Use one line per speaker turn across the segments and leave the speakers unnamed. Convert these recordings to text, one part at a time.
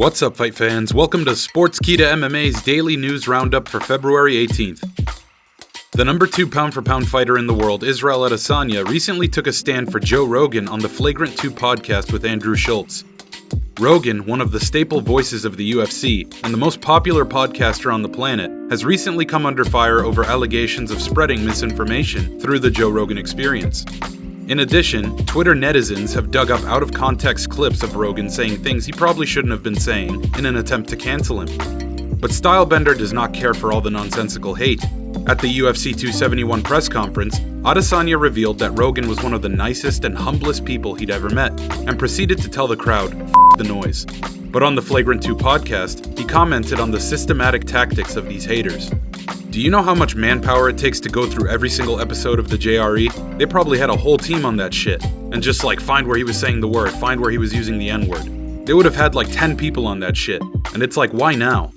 What's up, fight fans? Welcome to Sportskeeda MMA's daily news roundup for February 18th. The number 2 pound-for-pound fighter in the world, Israel Adesanya, recently took a stand for Joe Rogan on the Flagrant 2 podcast with Andrew Schultz. Rogan, one of the staple voices of the UFC and the most popular podcaster on the planet, has recently come under fire over allegations of spreading misinformation through the Joe Rogan Experience. In addition, Twitter netizens have dug up out-of-context clips of Rogan saying things he probably shouldn't have been saying in an attempt to cancel him. But Stylebender does not care for all the nonsensical hate. At the UFC 271 press conference, Adesanya revealed that Rogan was one of the nicest and humblest people he'd ever met, and proceeded to tell the crowd, "F the noise." But on the Flagrant 2 podcast, he commented on the systematic tactics of these haters. Do you know how much manpower it takes to go through every single episode of the JRE? They probably had a whole team on that shit. And just find where he was saying the word, find where he was using the N-word. They would have had 10 people on that shit. And it's why now?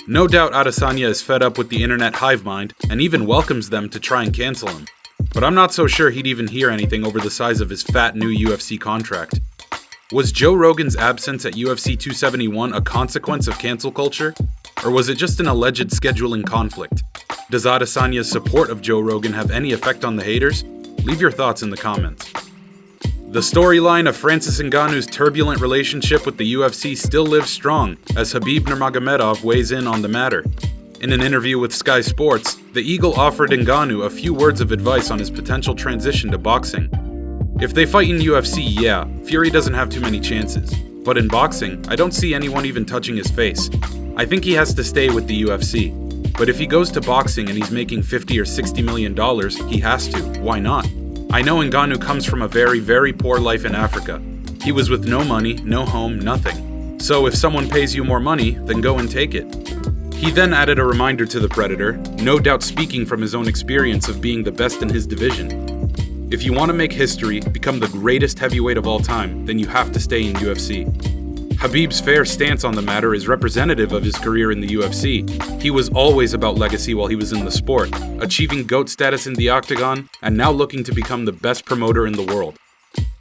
No doubt Adesanya is fed up with the internet hive mind and even welcomes them to try and cancel him. But I'm not so sure he'd even hear anything over the size of his fat new UFC contract. Was Joe Rogan's absence at UFC 271 a consequence of cancel culture? Or was it just an alleged scheduling conflict? Does Adesanya's support of Joe Rogan have any effect on the haters? Leave your thoughts in the comments. The storyline of Francis Ngannou's turbulent relationship with the UFC still lives strong as Khabib Nurmagomedov weighs in on the matter. In an interview with Sky Sports, the Eagle offered Ngannou a few words of advice on his potential transition to boxing. If they fight in UFC, yeah, Fury doesn't have too many chances. But in boxing, I don't see anyone even touching his face. I think he has to stay with the UFC. But if he goes to boxing and he's making $50 or $60 million, he has to. Why not? I know Ngannou comes from a very, very poor life in Africa. He was with no money, no home, nothing. So if someone pays you more money, then go and take it. He then added a reminder to the Predator, no doubt speaking from his own experience of being the best in his division. If you want to make history, become the greatest heavyweight of all time, then you have to stay in UFC. Khabib's fair stance on the matter is representative of his career in the UFC. He was always about legacy while he was in the sport, achieving GOAT status in the octagon, and now looking to become the best promoter in the world.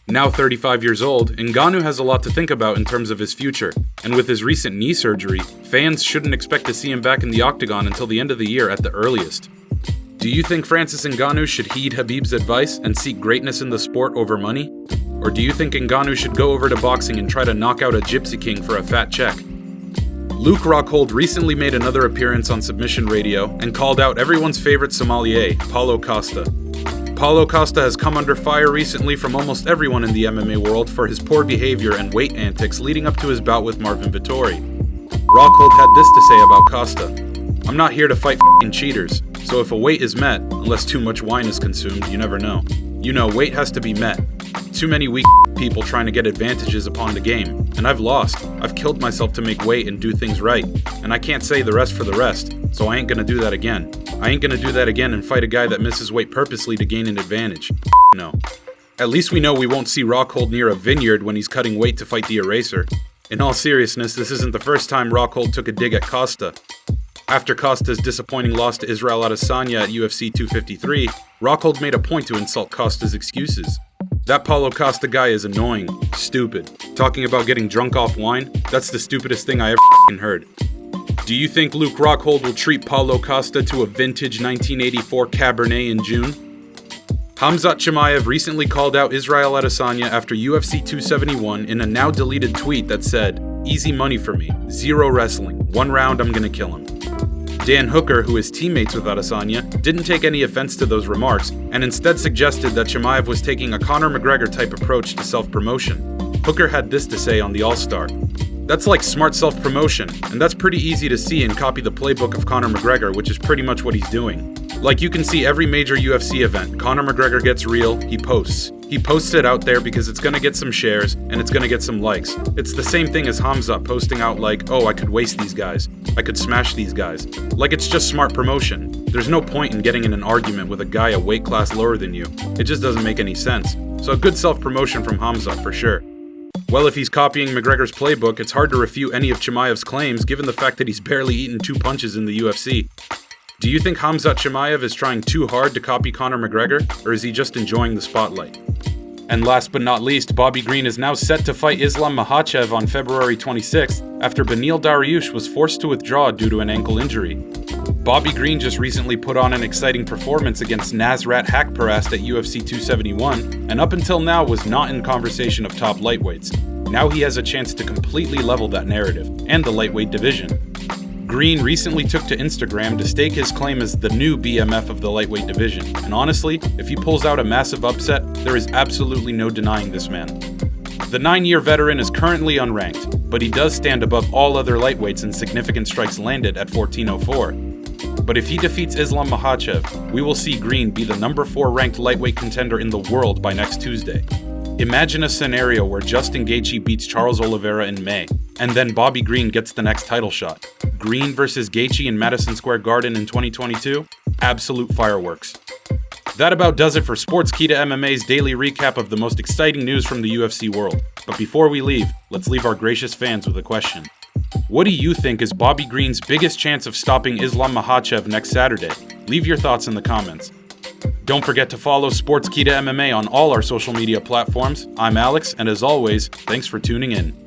Now 35 years old, Ngannou has a lot to think about in terms of his future, and with his recent knee surgery, fans shouldn't expect to see him back in the octagon until the end of the year at the earliest. Do you think Francis Ngannou should heed Khabib's advice and seek greatness in the sport over money? Or do you think Ngannou should go over to boxing and try to knock out a Gypsy King for a fat check? Luke Rockhold recently made another appearance on Submission Radio and called out everyone's favorite sommelier, Paulo Costa. Paulo Costa has come under fire recently from almost everyone in the MMA world for his poor behavior and weight antics leading up to his bout with Marvin Vettori. Rockhold had this to say about Costa. "I'm not here to fight f***ing cheaters, so if a weight is met, unless too much wine is consumed, you never know. You know, weight has to be met. Too many weak people trying to get advantages upon the game, and I've lost. I've killed myself to make weight and do things right, and I can't say the rest for the rest, so I ain't gonna do that again. I ain't gonna do that again and fight a guy that misses weight purposely to gain an advantage. No. At least we know we won't see Rockhold near a vineyard when he's cutting weight to fight the Eraser. In all seriousness, this isn't the first time Rockhold took a dig at Costa. After Costa's disappointing loss to Israel Adesanya at UFC 253, Rockhold made a point to insult Costa's excuses. That Paulo Costa guy is annoying, stupid. Talking about getting drunk off wine, that's the stupidest thing I ever heard. Do you think Luke Rockhold will treat Paulo Costa to a vintage 1984 Cabernet in June? Khamzat Chimaev recently called out Israel Adesanya after UFC 271 in a now deleted tweet that said, "Easy money for me, 0 wrestling, 1 round I'm gonna kill him." Dan Hooker, who is teammates with Adesanya, didn't take any offense to those remarks, and instead suggested that Chimaev was taking a Conor McGregor-type approach to self-promotion. Hooker had this to say on the All-Star. "That's like smart self-promotion, and that's pretty easy to see and copy the playbook of Conor McGregor, which is pretty much what he's doing. Like you can see every major UFC event, Conor McGregor gets real, he posts. He posts it out there because it's gonna get some shares, and it's gonna get some likes. It's the same thing as Khamzat posting out oh, I could waste these guys. I could smash these guys. Like it's just smart promotion. There's no point in getting in an argument with a guy a weight class lower than you. It just doesn't make any sense. So good self-promotion from Khamzat for sure." Well, if he's copying McGregor's playbook, it's hard to refute any of Chimaev's claims given the fact that he's barely eaten 2 punches in the UFC. Do you think Khamzat Chimaev is trying too hard to copy Conor McGregor, or is he just enjoying the spotlight? And last but not least, Bobby Green is now set to fight Islam Makhachev on February 26th after Beneil Dariush was forced to withdraw due to an ankle injury. Bobby Green just recently put on an exciting performance against Nasrat Haqparast at UFC 271, and up until now was not in conversation of top lightweights. Now he has a chance to completely level that narrative, and the lightweight division. Green recently took to Instagram to stake his claim as the new BMF of the lightweight division, and honestly, if he pulls out a massive upset, there is absolutely no denying this man. The 9-year veteran is currently unranked, but he does stand above all other lightweights in significant strikes landed at 1404. But if he defeats Islam Makhachev, we will see Green be the number 4 ranked lightweight contender in the world by next Tuesday. Imagine a scenario where Justin Gaethje beats Charles Oliveira in May, and then Bobby Green gets the next title shot. Green versus Gaethje in Madison Square Garden in 2022? Absolute fireworks. That about does it for Sportskeeda MMA's daily recap of the most exciting news from the UFC world. But before we leave, let's leave our gracious fans with a question. What do you think is Bobby Green's biggest chance of stopping Islam Makhachev next Saturday? Leave your thoughts in the comments. Don't forget to follow Sportskeeda MMA on all our social media platforms. I'm Alex, and as always, thanks for tuning in.